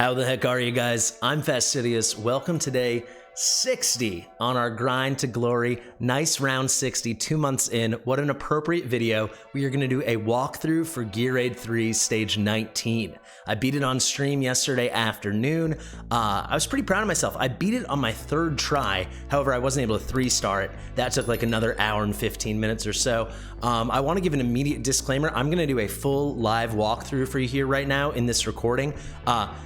How the heck are you guys? I'm Fastidious. Welcome to day 60 on our grind to glory. Nice round 60, 2 months in. What an appropriate video. We are going to do a walkthrough for GR3 stage 19. I beat it on stream yesterday afternoon. I was pretty proud of myself. I beat it on my third try. However, I wasn't able to 3-star it. That took like another hour and 15 minutes or so. I want to give an immediate disclaimer. I'm going to do a full live walkthrough for you here right now in this recording.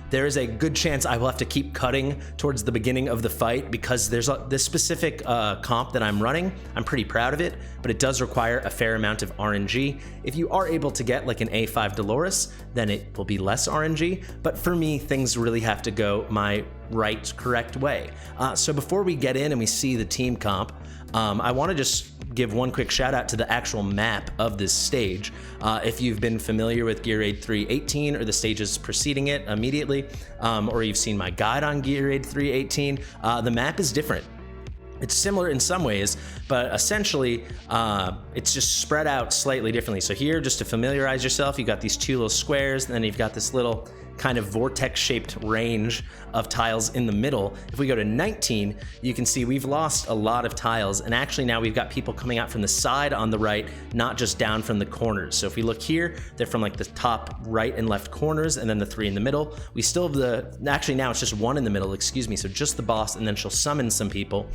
There is a good chance I will have to keep cutting towards the beginning of the fight because there's this specific comp that I'm running. I'm pretty proud of it, but it does require a fair amount of RNG. If you are able to get like an A5 Dolores, then it will be less RNG. But for me, things really have to go my correct way. So before we get in and we see the team comp, I want to just give one quick shout out to the actual map of this stage. If you've been familiar with GR3-19 or the stages preceding it immediately, or you've seen my guide on GR3-19, the map is different. It's similar in some ways, but essentially it's just spread out slightly differently. So here, just to familiarize yourself, you've got these two little squares, and then you've got this little kind of vortex-shaped range of tiles in the middle. If we go to 19, you can see we've lost a lot of tiles, and actually now we've got people coming out from the side on the right, not just down from the corners. So if we look here, they're from like the top right and left corners, and then the 3 in the middle. We still have actually now it's just 1 in the middle, excuse me, so just the boss, and then she'll summon some people,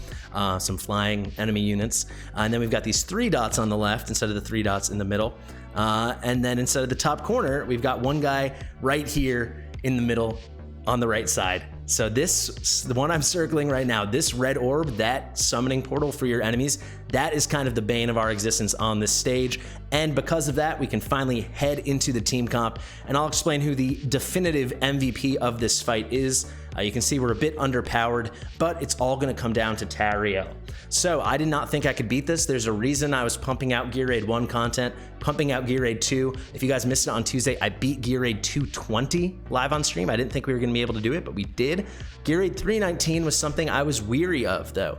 some flying enemy units. And then we've got these 3 dots on the left instead of the 3 dots in the middle. And then instead of the top corner, we've got one guy right here in the middle on the right side. So this, the one I'm circling right now, this red orb, that summoning portal for your enemies, that is kind of the bane of our existence on this stage. And because of that, we can finally head into the team comp, and I'll explain who the definitive MVP of this fight is. You can see we're a bit underpowered, but it's all gonna come down to Tauriel. So I did not think I could beat this. There's a reason I was pumping out Gear Raid 1 content, pumping out Gear Raid 2. If you guys missed it on Tuesday, I beat Gear Raid 220 live on stream. I didn't think we were gonna be able to do it, but we did. Gear Raid 3-19 was something I was weary of though,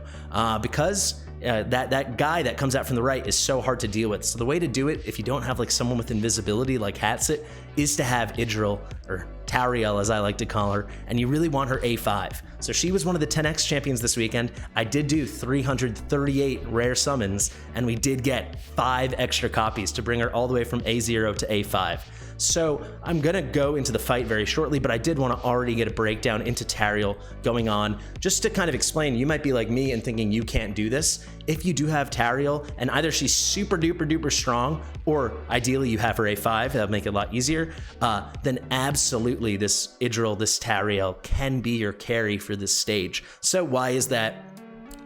because that guy that comes out from the right is so hard to deal with. So the way to do it, if you don't have like someone with invisibility like Hatsit, is to have Idril, or Tauriel as I like to call her, and you really want her A5. So she was one of the 10x champions this weekend. I did do 338 rare summons, and we did get 5 extra copies to bring her all the way from A0 to A5. So I'm gonna go into the fight very shortly, but I did want to already get a breakdown into Tauriel going on, just to kind of explain. You might be like me and thinking you can't do this. If you do have Tauriel, and either she's super duper duper strong, or ideally you have her A5, that'll make it a lot easier, then absolutely this Idril, this Tauriel can be your carry for this stage. So why is that?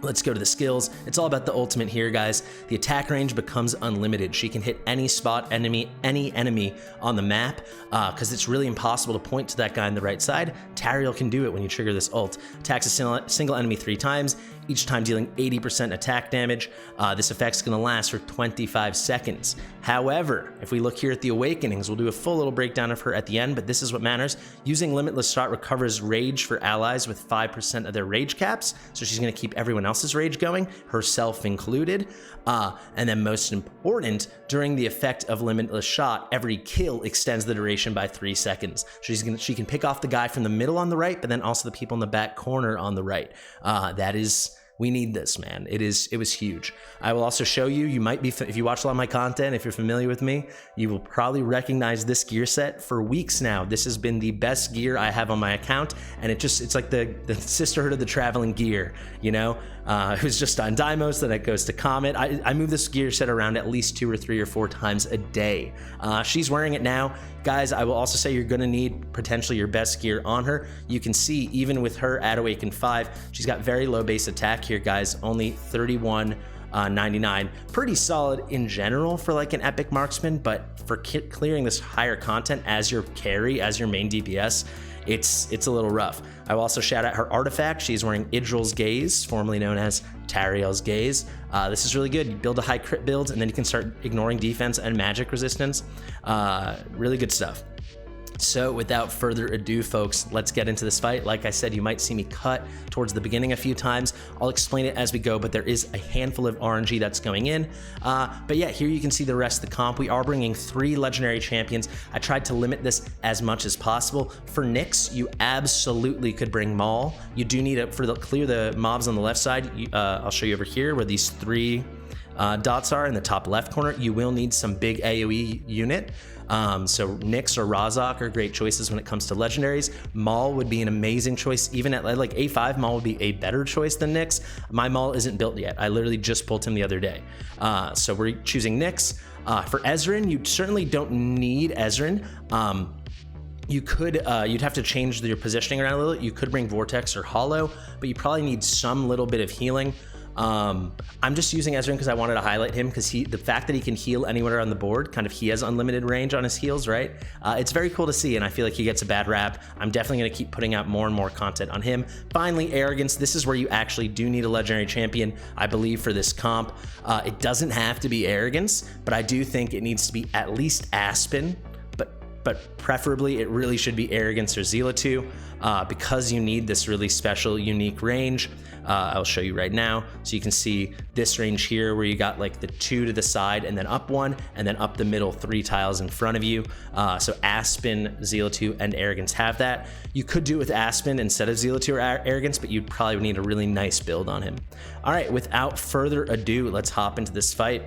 Let's go to the skills. It's all about the ultimate here, guys. The attack range becomes unlimited. She can hit any spot enemy, any enemy on the map, because it's really impossible to point to that guy on the right side. Tauriel can do it when you trigger this ult. Attacks a single enemy 3 times, each time dealing 80% attack damage. This effect's gonna last for 25 seconds. However, if we look here at the awakenings, we'll do a full little breakdown of her at the end, but this is what matters. Using Limitless Shot recovers rage for allies with 5% of their rage caps, so she's gonna keep everyone else's rage going, herself included. And then most important, during the effect of Limitless Shot, every kill extends the duration by 3 seconds. She can pick off the guy from the middle on the right, but then also the people in the back corner on the right. We need this, man. It was huge. I will also show you, you might be, if you watch a lot of my content, if you're familiar with me, you will probably recognize this gear set for weeks now. This has been the best gear I have on my account, and it's like the sisterhood of the traveling gear, you know? It was just on Deimos, then it goes to Comet. I move this gear set around at least 2 or 3 or 4 times a day. She's wearing it now. Guys, I will also say you're gonna need potentially your best gear on her. You can see even with her at Awaken 5, she's got very low base attack here, guys, only 31.99. Pretty solid in general for like an epic marksman, but for clearing this higher content as your carry, as your main DPS, it's a little rough. I will also shout out her artifact. She's wearing Idril's Gaze, formerly known as Tauriel's Gaze. This is really good. You build a high crit build, and then you can start ignoring defense and magic resistance. Really good stuff. So without further ado, folks, let's get into this fight. Like I said, you might see me cut towards the beginning a few times. I'll explain it as we go, but there is a handful of RNG that's going in. But yeah, here you can see the rest of the comp. We are bringing 3 legendary champions. I tried to limit this as much as possible. For Nyx, you absolutely could bring Maul. You do need to, clear the mobs on the left side. I'll show you over here where these 3 dots are in the top left corner. You will need some big AoE unit. So Nyx or Razak are great choices when it comes to legendaries. Maul would be an amazing choice. Even at like A5, Maul would be a better choice than Nyx. My Maul isn't built yet. I literally just pulled him the other day. So we're choosing Nyx. For Ezrein, you certainly don't need Ezrein. You could, you'd have to change your positioning around a little. You could bring Vortex or Hollow, but you probably need some little bit of healing. I'm just using Ezrein because I wanted to highlight him because the fact that he can heal anywhere on the board, kind of he has unlimited range on his heals, right? It's very cool to see, and I feel like he gets a bad rap. I'm definitely going to keep putting out more and more content on him. Finally, Arrogance. This is where you actually do need a legendary champion, I believe, for this comp. It doesn't have to be Arrogance, but I do think it needs to be at least Aspen, but preferably it really should be Arrogance or Zealot because you need this really special, unique range. I'll show you right now. So you can see this range here where you got like the 2 to the side and then up 1 and then up the middle 3 tiles in front of you. So Aspen, Zealot, and Arrogance have that. You could do it with Aspen instead of Zealot or Arrogance, but you'd probably need a really nice build on him. All right, without further ado, let's hop into this fight.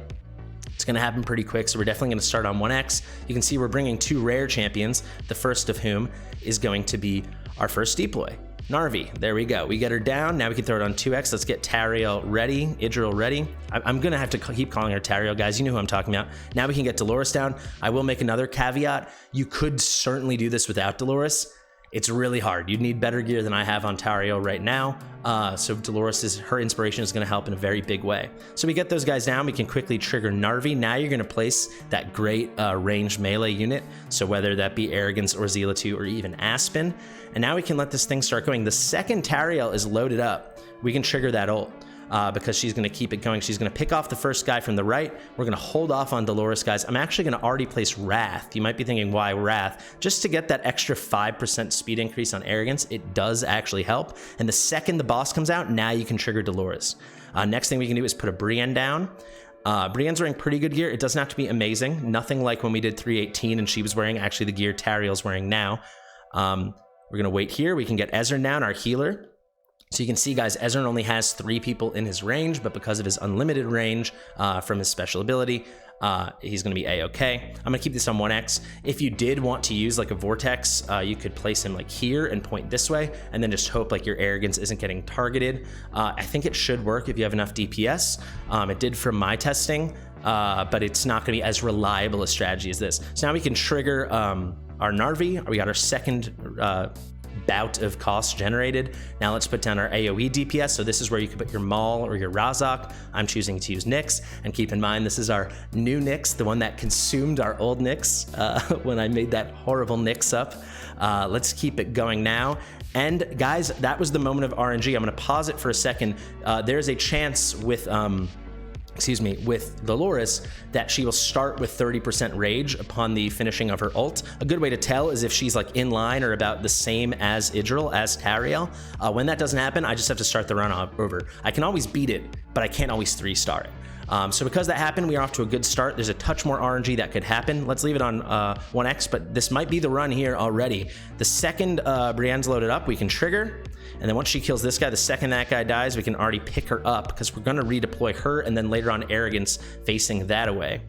It's going to happen pretty quick, so we're definitely going to start on 1x. You can see we're bringing 2 rare champions, the first of whom is going to be our first deploy, Narvi. There we go. We get her down. Now we can throw it on 2x. Let's get Tauriel ready, Idril ready. I'm going to have to keep calling her Tauriel, guys. You know who I'm talking about. Now we can get Dolores down. I will make another caveat. You could certainly do this without Dolores. It's really hard. You'd need better gear than I have on Tauriel right now. So Dolores, her inspiration is going to help in a very big way. So we get those guys down. We can quickly trigger Narvi. Now you're going to place that great ranged melee unit. So whether that be Arrogance or Zealot or even Aspen. And now we can let this thing start going. The second Tauriel is loaded up, we can trigger that ult. Because she's going to keep it going. She's going to pick off the first guy from the right. We're going to hold off on Dolores, guys. I'm actually going to already place Wrath. You might be thinking, why Wrath? Just to get that extra 5% speed increase on Arrogance. It does actually help. And the second the boss comes out, now you can trigger Dolores. Next thing we can do is put a Brienne down. Brienne's wearing pretty good gear. It doesn't have to be amazing. Nothing like when we did 318 and she was wearing actually the gear Tauriel's wearing now. We're going to wait here. We can get Ezrein down, our healer. So you can see, guys, Ezrein only has 3 people in his range, but because of his unlimited range from his special ability, he's going to be A-okay. I'm going to keep this on 1x. If you did want to use like a Vortex, you could place him like here and point this way, and then just hope like your Arrogance isn't getting targeted. I think it should work if you have enough DPS. It did from my testing, but it's not going to be as reliable a strategy as this. So now we can trigger our Narvi. We got our second bout of cost generated. Now let's put down our AoE DPS. So this is where you can put your Maul or your Razak. I'm choosing to use Nyx, and keep in mind this is our new Nyx, the one that consumed our old Nyx when I made that horrible Nyx up. Let's keep it going now. And guys, that was the moment of RNG. I'm going to pause it for a second. There's a chance with with Dolores that she will start with 30% rage upon the finishing of her ult. A good way to tell is if she's like in line or about the same as Idril, as Tauriel. When that doesn't happen, I just have to start the run over. I can always beat it, but I can't always 3-star it. So because that happened, we are off to a good start. There's a touch more RNG that could happen. Let's leave it on 1x, but this might be the run here already. The second Brienne's loaded up, we can trigger. And then once she kills this guy, the second that guy dies, we can already pick her up because we're going to redeploy her and then later on Arrogance facing that away.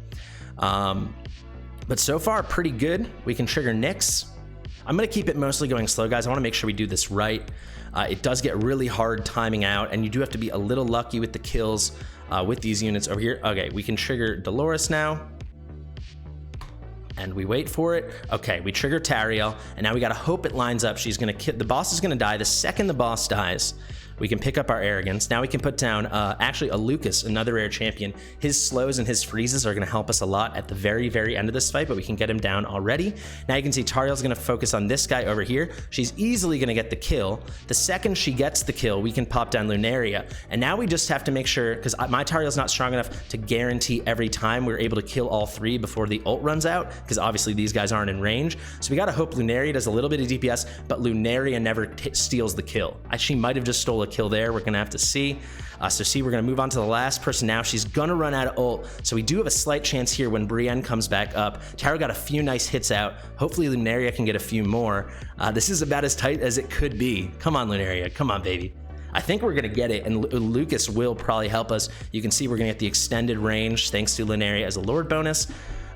But so far, pretty good. We can trigger Nyx. I'm going to keep it mostly going slow, guys. I want to make sure we do this right. It does get really hard timing out, and you do have to be a little lucky with the kills with these units over here. Okay, we can trigger Dolores now. And we wait for it. Okay, we trigger Tauriel, and now we gotta hope it lines up. She's gonna the boss is gonna die. The second the boss dies, We can pick up our Arrogance. Now we can put down, actually, a Lucas, another rare champion. His slows and his freezes are going to help us a lot at the very, very end of this fight, but we can get him down already. Now you can see Tauriel's going to focus on this guy over here. She's easily going to get the kill. The second she gets the kill, we can pop down Lunaria. And now we just have to make sure, because my Tauriel's not strong enough to guarantee every time we're able to kill all three before the ult runs out, because obviously these guys aren't in range. So we got to hope Lunaria does a little bit of DPS, but Lunaria never steals the kill. She might have just stole a kill there. We're gonna have to see. So see, we're gonna move on to the last person now. She's gonna run out of ult, so we do have a slight chance here when Brienne comes back up. Tara got a few nice hits out. Hopefully Lunaria can get a few more. This is about as tight as it could be. Come on, Lunaria, come on, baby. I think we're gonna get it, and Lucas will probably help us. You can see we're gonna get the extended range thanks to Lunaria as a Lord bonus.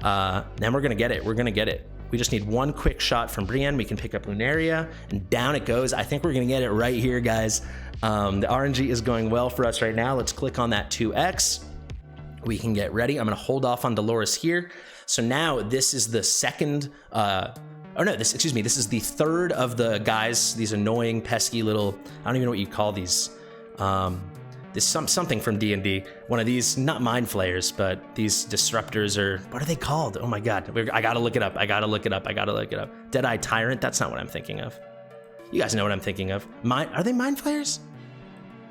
Then we're gonna get it. We're gonna get it. We just need one quick shot from Brienne. We can pick up Lunaria, and down it goes. I think we're gonna get it right here, guys. The RNG is going well for us right now. Let's click on that 2x. We can get ready. I'm gonna hold off on Dolores here. So now this is the second, this is the third of the guys, these annoying, pesky little, I don't even know what you call these. This something from D&D. One of these, not mind flayers, but these disruptors, or what are they called? Oh my God, I gotta look it up. I gotta look it up. Deadeye Tyrant, that's not what I'm thinking of. You guys know what I'm thinking of. Are they mind flayers?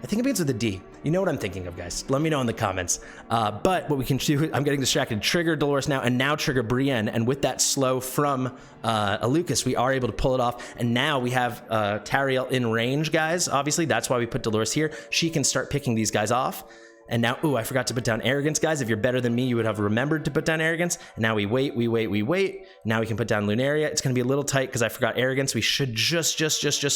I think it begins with a D. You know what I'm thinking of, guys. Let me know in the comments. But what we can do, I'm getting distracted, trigger Dolores now, and now trigger Brienne. And with that slow from a Lucas, we are able to pull it off. And now we have Tauriel in range, guys. Obviously, that's why we put Dolores here. She can start picking these guys off. And now, ooh, I forgot to put down Arrogance, guys. If you're better than me, you would have remembered to put down Arrogance. And now we wait. Now we can put down Lunaria. It's gonna be a little tight because I forgot Arrogance. We should just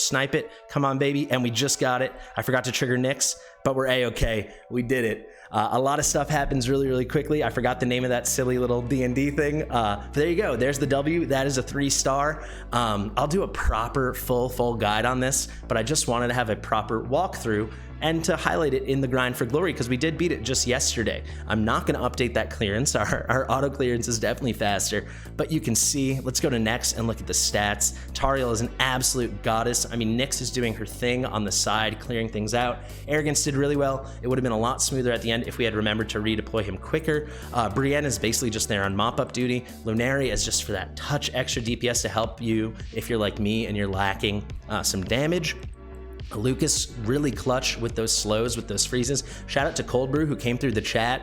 snipe it. Come on, baby. And we just got it. I forgot to trigger Nyx, but we're A-okay. We did it. A lot of stuff happens really, really quickly. I forgot the name of that silly little D&D thing. But there you go. There's the W. That is a 3-star. I'll do a proper full guide on this, but I just wanted to have a proper walkthrough and to highlight it in the grind for glory, because we did beat it just yesterday. I'm not going to update that clearance. Our auto clearance is definitely faster, but you can see, let's go to next and look at the stats. Tauriel is an absolute goddess. I mean, Nyx is doing her thing on the side, clearing things out. Arrogance did really well. It would have been a lot smoother at the end if we had remembered to redeploy him quicker. Brienne is basically just there on mop-up duty. Lunaria is just for that touch extra DPS to help you if you're like me and you're lacking some damage. Lucas really clutch with those slows, with those freezes. Shout out to Cold Brew, who came through the chat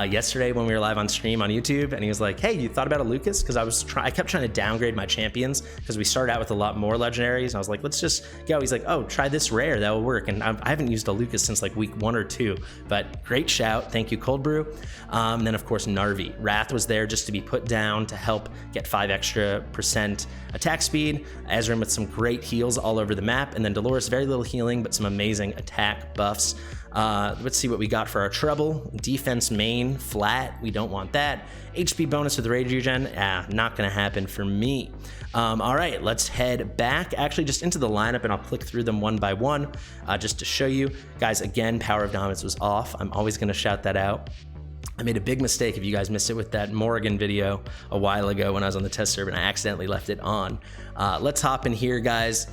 yesterday when we were live on stream on YouTube, and he was like, hey, you thought about a Lucas? Because I kept trying to downgrade my champions because we started out with a lot more legendaries, and I was like, let's just go. He's like, oh, try this rare, that will work. And I haven't used a Lucas since like week 1 or 2, but great shout. Thank you, Cold Brew. And then of course Narvi. Wrath was there just to be put down to help get 5% extra attack speed. Ezreal with some great heals all over the map, and then Dolores, very little healing, but some amazing attack buffs. Let's see what we got for our treble. Defense main, flat, we don't want that. HP bonus with rage regen, not gonna happen for me. All right, let's head back, actually just into the lineup, and I'll click through them one by one, just to show you. Guys, again, Power of Dominance was off. I'm always gonna shout that out. I made a big mistake if you guys missed it with that Morrigan video a while ago when I was on the test server and I accidentally left it on. Let's hop in here, guys.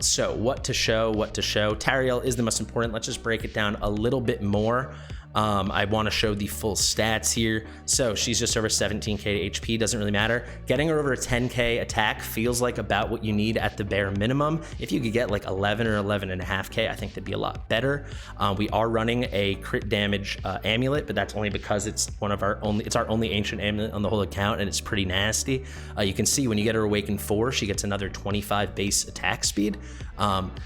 So what to show? Tauriel is the most important. Let's just break it down a little bit more. I want to show the full stats here. So she's just over 17k HP, doesn't really matter. Getting her over a 10k attack feels like about what you need at the bare minimum. If you could get like 11 or 11.5k, I think that'd be a lot better. We are running a crit damage amulet, but that's only because it's our only ancient amulet on the whole account, and it's pretty nasty. You can see when you get her awakened 4, she gets another 25 base attack speed.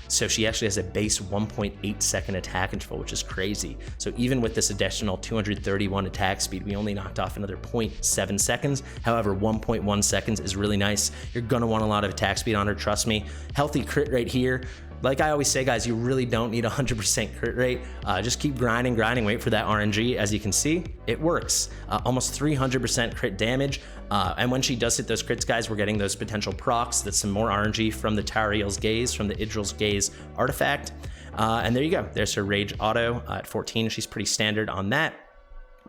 So she actually has a base 1.8 second attack interval, which is crazy. So even with this additional 231 attack speed, we only knocked off another 0.7 seconds. However, 1.1 seconds is really nice. You're gonna want a lot of attack speed on her, trust me. Healthy crit rate here. Like I always say, guys, you really don't need 100% crit rate. Just keep grinding, wait for that RNG. As you can see, it works. Almost 300% crit damage. And when she does hit those crits, guys, we're getting those potential procs. That's some more RNG from the Tauriel's Gaze, from the Idril's Gaze artifact. And there you go. There's her Rage Auto at 14. She's pretty standard on that.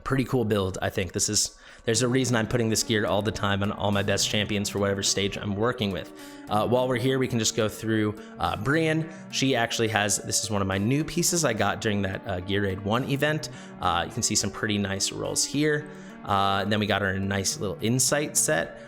Pretty cool build, I think. This is There's a reason I'm putting this gear all the time on all my best champions for whatever stage I'm working with. While we're here, we can just go through Brienne. She actually has, this is one of my new pieces I got during that Gear Raid 1 event. You can see some pretty nice rolls here. And then we got her a nice little insight set,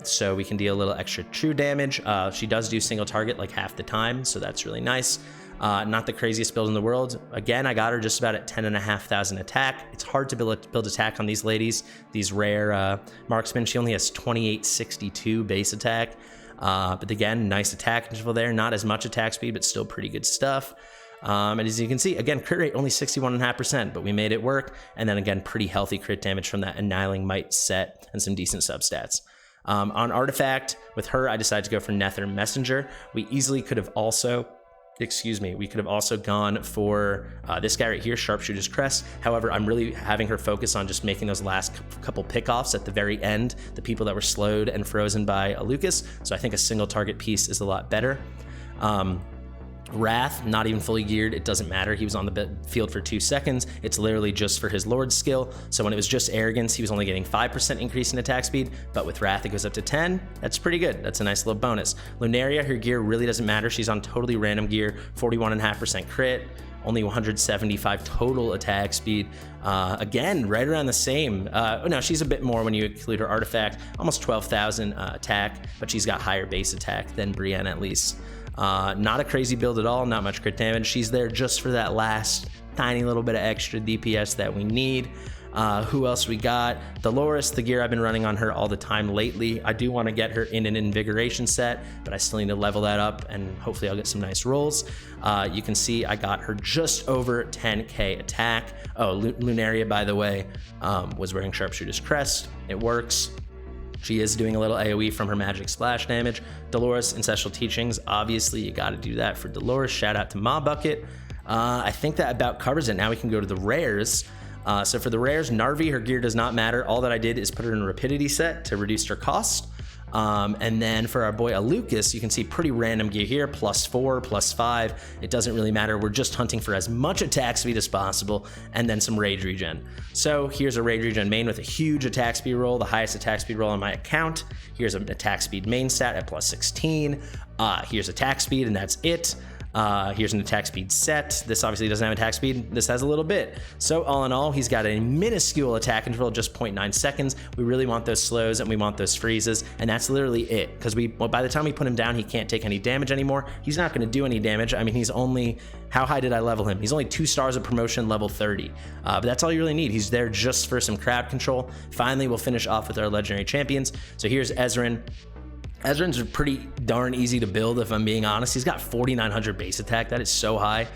so we can deal a little extra true damage. She does do single target like half the time, so that's really nice. Not the craziest build in the world. Again, I got her just about at 10,500 attack. It's hard to build attack on these ladies, these rare marksmen. She only has 2862 base attack, but again, nice attack interval there. Not as much attack speed, but still pretty good stuff. And as you can see, again, crit rate only 61.5%, but we made it work. And then again, pretty healthy crit damage from that Annihilating Might set and some decent substats. On Artifact, with her, I decided to go for Nether Messenger. We easily could have also, we could have also gone for this guy right here, Sharpshooter's Crest. However, I'm really having her focus on just making those last couple pickoffs at the very end, the people that were slowed and frozen by Lucas. So I think a single target piece is a lot better. Wrath, not even fully geared, it doesn't matter. He was on the field for 2 seconds. It's literally just for his Lord skill. So when it was just Arrogance, he was only getting 5% increase in attack speed, but with Wrath, it goes up to 10. That's pretty good. That's a nice little bonus. Lunaria, her gear really doesn't matter. She's on totally random gear, 41.5% crit, only 175 total attack speed. Again, right around the same. No, she's a bit more when you include her artifact, almost 12,000 attack, but she's got higher base attack than Brienne at least. Not a crazy build at all, not much crit damage. She's there just for that last tiny little bit of extra DPS that we need. Who else we got? Dolores, the gear I've been running on her all the time lately. I do want to get her in an invigoration set, but I still need to level that up and hopefully I'll get some nice rolls. You can see I got her just over 10k attack. Oh, Lunaria, by the way, was wearing Sharpshooter's Crest. It works. She is doing a little AoE from her magic splash damage. Dolores, Ancestral Teachings, obviously you got to do that for Dolores. Shout out to Ma Bucket. I think that about covers it. Now we can go to the rares. So for the rares, Narvi, her gear does not matter. All that I did is put her in a rapidity set to reduce her cost. And then for our boy Lucas, you can see pretty random gear here, +4, +5. It doesn't really matter. We're just hunting for as much attack speed as possible and then some rage regen. So here's a rage regen main with a huge attack speed roll, the highest attack speed roll on my account. Here's an attack speed main stat at +16. Here's attack speed and that's it. Here's an attack speed set. This obviously doesn't have attack speed. This has a little bit. So all in all, he's got a minuscule attack interval, just 0.9 seconds. We really want those slows and we want those freezes, and that's literally it. Because by the time we put him down, he can't take any damage anymore. He's not going to do any damage. I mean, he's only, how high did I level him? He's only 2 stars of promotion, level 30. But that's all you really need. He's there just for some crowd control. Finally, we'll finish off with our legendary champions. So here's Ezreal. Ezreal's pretty darn easy to build, if I'm being honest. He's got 4,900 base attack. That is so high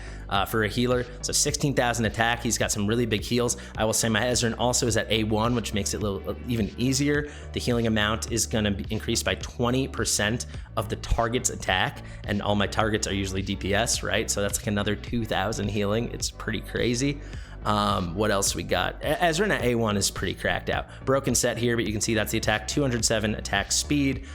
for a healer. So 16,000 attack. He's got some really big heals. I will say my Ezreal also is at A1, which makes it a little even easier. The healing amount is going to be increased by 20% of the target's attack, and all my targets are usually DPS, right? So that's like another 2,000 healing. It's pretty crazy. What else we got? Ezreal at A1 is pretty cracked out. Broken set here, but you can see that's the attack, 207 attack speed.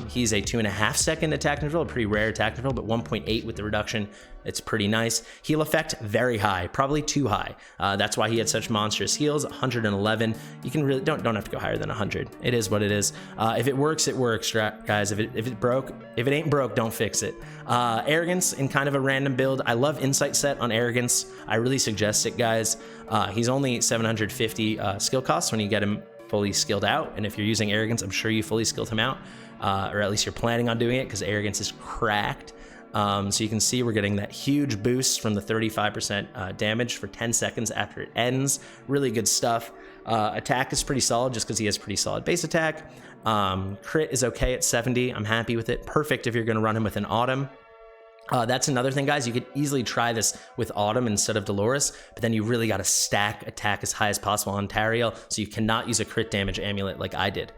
He's a 2.5 second attack interval, a pretty rare attack interval, but 1.8 with the reduction. It's pretty nice. Heal effect, very high, probably too high. That's why he had such monstrous heals, 111. You can really, don't have to go higher than 100. It is what it is. If it works, it works, guys. If it ain't broke, don't fix it. Arrogance in kind of a random build. I love Insight set on Arrogance. I really suggest it, guys. He's only 750 skill costs when you get him fully skilled out. And if you're using Arrogance, I'm sure you fully skilled him out. Or at least you're planning on doing it, because Arrogance is cracked. So you can see we're getting that huge boost from the 35% damage for 10 seconds after it ends. Really good stuff. Attack is pretty solid just because he has pretty solid base attack. Crit is okay at 70. I'm happy with it. Perfect if you're going to run him with an Autumn. That's another thing, guys. You could easily try this with Autumn instead of Dolores, but then you really got to stack attack as high as possible on Tauriel, so you cannot use a crit damage amulet like I did.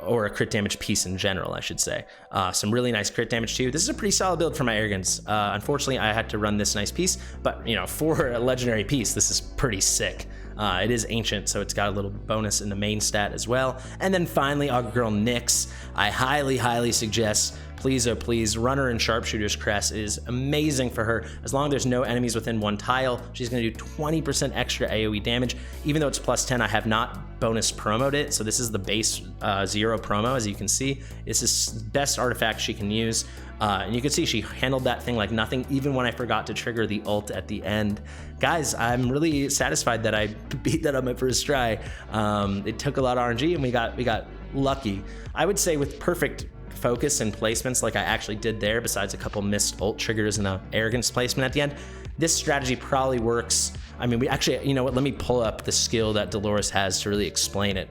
Or a crit damage piece in general, I should say. Some really nice crit damage too. This is a pretty solid build for my Arrogance. Unfortunately, I had to run this nice piece, but you know, for a legendary piece, this is pretty sick. It is ancient, so it's got a little bonus in the main stat as well. And then finally, our girl Nyx. I highly suggest, please, oh please, Runner and Sharpshooter's Crest is amazing for her. As long as there's no enemies within one tile, she's going to do 20% extra AoE damage. Even though it's plus 10, I have not bonus promoted it, so this is the base 0 promo, as you can see. This is the best artifact she can use. And you can see she handled that thing like nothing, even when I forgot to trigger the ult at the end. Guys, I'm really satisfied that I beat that on my first try. It took a lot of RNG, and we got lucky. I would say with perfect focus and placements like I actually did there, besides a couple missed ult triggers and a arrogance placement at the end, this strategy probably works. I mean, we actually, you know what, let me pull up the skill that Dolores has to really explain it.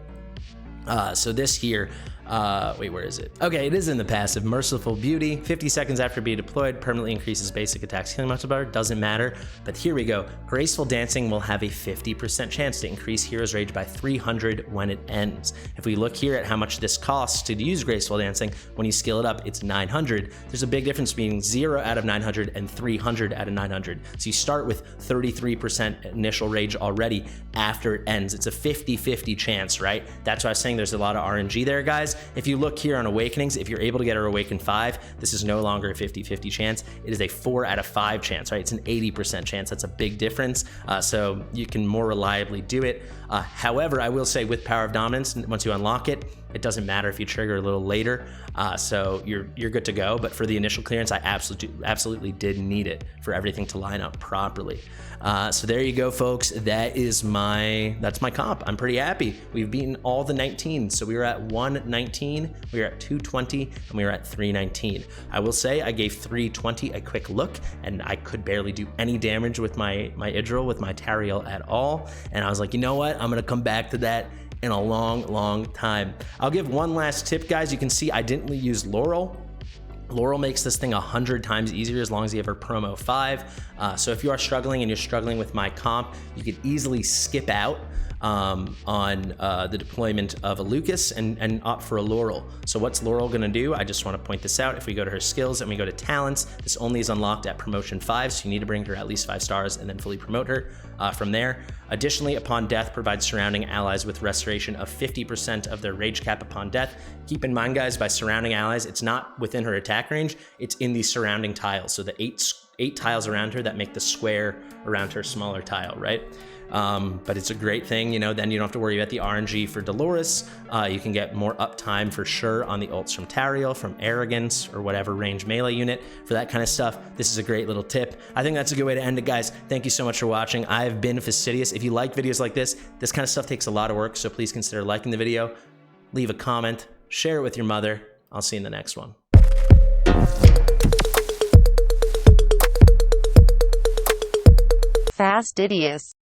So this here, wait, where is it? Okay, it is in the passive. Merciful Beauty, 50 seconds after being deployed, permanently increases basic attacks healing multiplier. Doesn't matter, but here we go. Graceful Dancing will have a 50% chance to increase Hero's Rage by 300 when it ends. If we look here at how much this costs to use Graceful Dancing, when you scale it up, it's 900. There's a big difference between 0 out of 900 and 300 out of 900. So you start with 33% initial rage already after it ends. It's a 50-50 chance, right? That's why I was saying there's a lot of RNG there, guys. If you look here on Awakenings, if you're able to get her Awaken 5, this is no longer a 50-50 chance. It is a 4 out of 5 chance, right? It's an 80% chance. That's a big difference. So you can more reliably do it. However, I will say with Power of Dominance, once you unlock it, it doesn't matter if you trigger a little later. So you're good to go. But for the initial clearance, I absolutely did need it for everything to line up properly. So there you go, folks. That's my comp. I'm pretty happy. We've beaten all the 19. So we were at 119, we were at 220, and we were at 319. I will say I gave 320 a quick look, and I could barely do any damage with my Idril, with my Tauriel at all. And I was like, you know what? I'm gonna come back to that in a long time. I'll give one last tip, guys. You can see I didn't use Laurel. Laurel makes this thing 100 times easier as long as you have her promo 5. So if you are struggling and you're struggling with my comp, you could easily skip out on the deployment of a Lucas and opt for a Laurel. So what's Laurel gonna do? I just wanna point this out. If we go to her skills and we go to talents, this only is unlocked at promotion 5, so you need to bring her at least 5 stars and then fully promote her from there. Additionally, upon death, provides surrounding allies with restoration of 50% of their rage cap upon death. Keep in mind, guys, by surrounding allies, it's not within her attack range, it's in the surrounding tiles. So the eight tiles around her that make the square around her smaller tile, right? But it's a great thing, you know, then you don't have to worry about the RNG for Dolores. You can get more uptime for sure on the ults from Tauriel, from Arrogance, or whatever range melee unit for that kind of stuff. This is a great little tip. I think that's a good way to end it, guys. Thank you so much for watching. I've been Fastidious. If you like videos like this kind of stuff takes a lot of work, so please consider liking the video, leave a comment, share it with your mother. I'll see you in the next one. Fastidious.